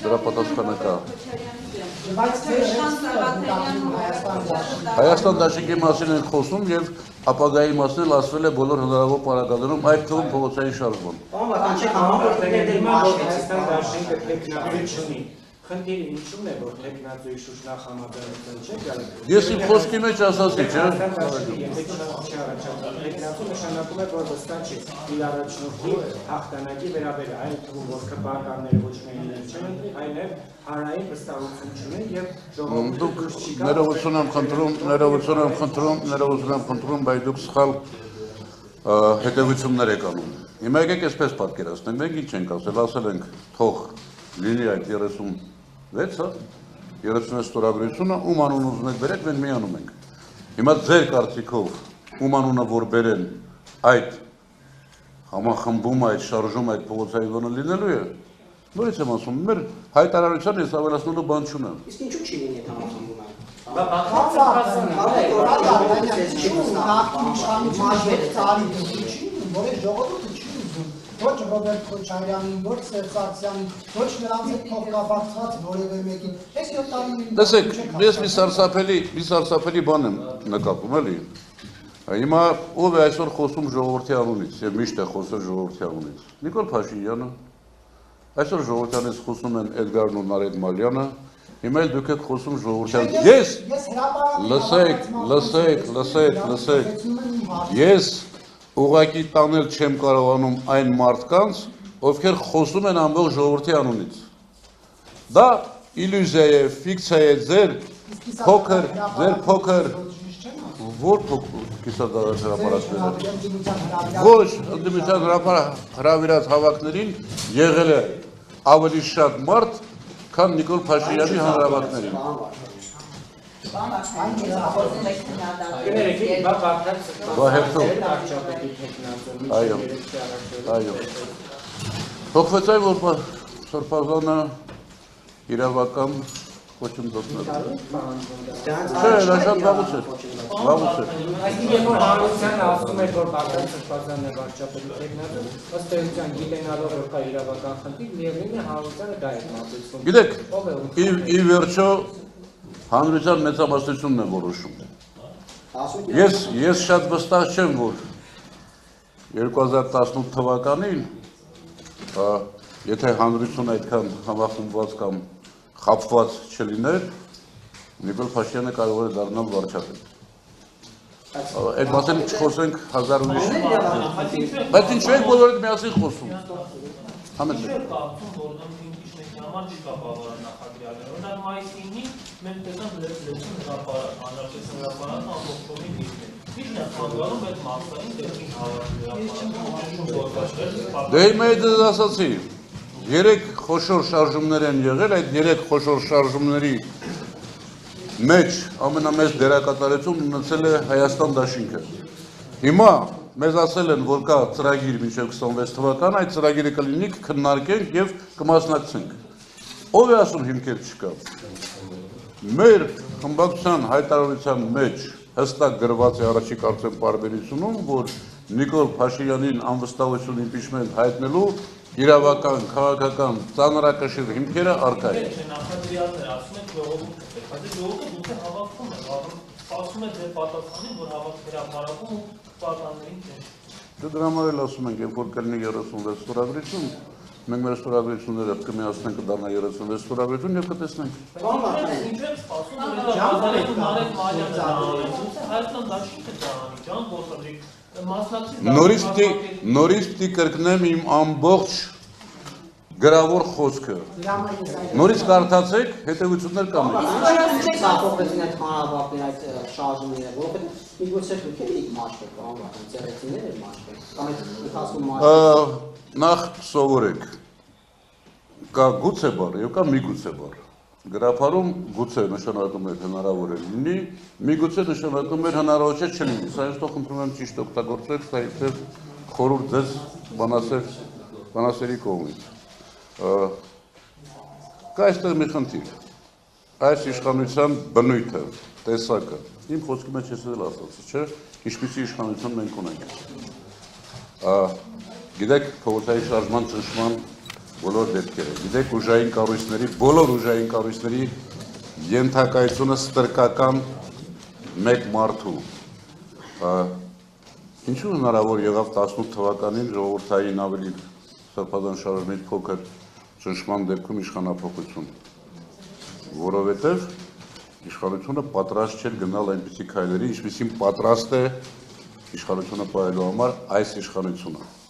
դրա պատասխանը կա։ Հայաստան դաշինքի մասին են խոսում եւ ապագայի մասին էլ ասվել է բոլոր հնարավոր պարագաներում, այդ թվում փողոցային շարժման։ Խնդիրը ինչու՞ն է, որ տեխնացուի շուրջ նախամատերացան չէ գալու։ Ես իմ խոսքի մեջ ասացի, չէ՞։ Տեխնացու նշանակում է, որ վստահ չի իր առաջնորդի հաղթանակի վերաբերյալ, այն թվում, որ քպականները ոչ միայն իրենց չեն ընտրի, այլև հանրային վստահություն չունեն եւ ներողություն եմ խնդրում, բայց դուք սխալ հետևություններ եք անում։ Հիմա եկեք այսպես պատկերացնենք, մենք ինչ ենք ասել ենք, թող լինի այդ 36 ստորագրությունը, ում անուն ուզում եք բերեք, մենք միանում ենք։ Հիմա ձեր կարծիքով ում անունը որ բերեն այդ համախմբում, այդ շարժում, այդ փողոցային գոնը լինելու է։ Նորից եմ ասում, մեր հայտարարության ես ավելացնելու բան չունեմ։ Իսկ ինչու չի լինի այդ համախմբումը։ Ոչ Ռոբերտ Քոչարյանին, ոչ Սերժ Սարգսյանին, ոչ նրանց հետ փոխկապակցված որևէ մեկին։ Այս 7 տարի Տեսեք, ես մի սարսափելի բան եմ նկատում, էլի։ Հիմա ով է այսօր խոսում ժողովրդի անունից եւ միշտ է խոսել ժողովրդի անունից։ Նիկոլ Փաշինյանը, այսօր ժողովրդյանից խոսում են Էդգարն ու Նարեկ Մալյանը, հիմա էլ դուք եք խոսում ժողովրդյան։ Ես ուղղակի տանել չեմ կարողանում այն մարդկանց, ովքեր խոսում են ամբողջ ժողովրդի անունից։ Դա իլյուզիա է, ֆիկցիա է, ձեր փոքր, որ փոքր կիսադարաշ հրապարակները։ Ոչ, ընդդիմության հրավիրած հավաքներին եղել է ավելի շատ մարդ, քան Նիկոլ Փաշինյանի հանրավակներին։ Այո, փոխվեց այն, որ Սրբազանը իրավական կոչումնորդներ։ Չէ, դա շատ վաղուց է։ Այսինքն որ հանրությանը ասում է, որ Բաղդատ Սրբազանն է վարչապետի տեխնացու, ըստ էության գիտենալով որ կա իրավական խնդիր, միևնույն է հանրությանը դա է մատուցվում։ Գիտեք, ի վերջո հանրության մեծամասնությունն է որոշում։ Ես շատ վստահ չեմ, որ 2018 թվականին, եթե հանրությունը այդքան համախմբված կամ խաբված չլիներ, Նիկոլ Փաշինյանը կարող է դառնալ վարչապետ։ Այդ մասին չխոսենք 1000 ուրիշ։ Բայց ինչու եք բոլորդ միասին խոսում։ Համար չկա բավարար նախադրյալներ։ Օրինակ մայիսի 9-ին մենք տեսանք լեցին հրապարակ, հանրապետության հրապարակը ամբողջովին դիտել։ Ինչն է խանգարում այդ մասային դեպքին հավաքել։ Դե հիմա այդ ասացի, 3 խոշոր շարժումներ են եղել, այդ 3 խոշոր շարժումների մեջ ամենամեծ դերակատարություն ունեցել է Հայաստան դաշինքը։ Հիմա մեզ ասել են, որ կա ծրագիր մինչև 26 թվական, այդ ծրագիրը կլինի, կքննարկենք եւ կմասնակցենք։ Ով է ասում հիմքեր չկա։ Մեր խմբակցության հայտարարության մեջ հստակ գրված է առաջի կարծեմ պարբերությունում, որ Նիկոլ Փաշինյանին անվստահություն impeachment հայտնելու իրավական, քաղաքական ծանրակշիռ հիմքերը առկա են։ Նախադրյալները ասում են ժողովուրդը, բայց ժողովուրդը դուք հավաքվում եք, ասում եք ձեր պատասխանին, որ հրապարակում ու պատաններին չէ։ Դե դրա համար էլ ասում ենք, երբ որ կլինի 36 ստորագրություն, մենք մեր ստորագրությունները կմիացնենք կդառնա 36 ստորագրություն եւ կտեսնենք։ Ինչու եք սպասում, որ Նարեկ Մալյանը Հայաստան դաշինքը դառնի, ջան գործադրի, մասնակցի։ Նորից պիտի կրկնեմ իմ ամբողջ գրավոր խոսքը։ Նորից կարդացեք, հետևություններ կամեք։ Նախ սովորեք, կա գուցե բառ եւ կա միգուցե բառ։ Գրափարում գուցե նշանակում է հնարավոր է լինի, միգուցե նշանակում է հնարավոր չէ չլինի։ Սա ես թող խնդրում եմ ճիշտ օգտագործեք, սա իբր խորհուրդ ձեզ բանասերի կողմից։ Կա այստեղ մի խնդիր։ Այս իշխանության բնույթը, տեսակը, իմ խոսքի մեջ ես էլ ասացի, չէ՞, ինչպիսի իշխանություն մենք ունենք։ Գիտեք, փողոցային շարժման ճնշման բոլոր դեպքերը։ Գիտեք, ուժային կառույցների, բոլոր ուժային կառույցների ենթակայությունը ստրկական մեկ մարդու։ Ինչու հնարավոր եղավ 18 թվականին ժողովրդային ավելի սրբազան շարժումից փոքր ճնշման դեպքում իշխանափոխություն, որովհետև իշխանությունը պատրաստ չէր գնալ այնպիսի քայլերի, ինչպիսին պատրաստ է իշխանությունը պահելու համար այս իշխանությունը։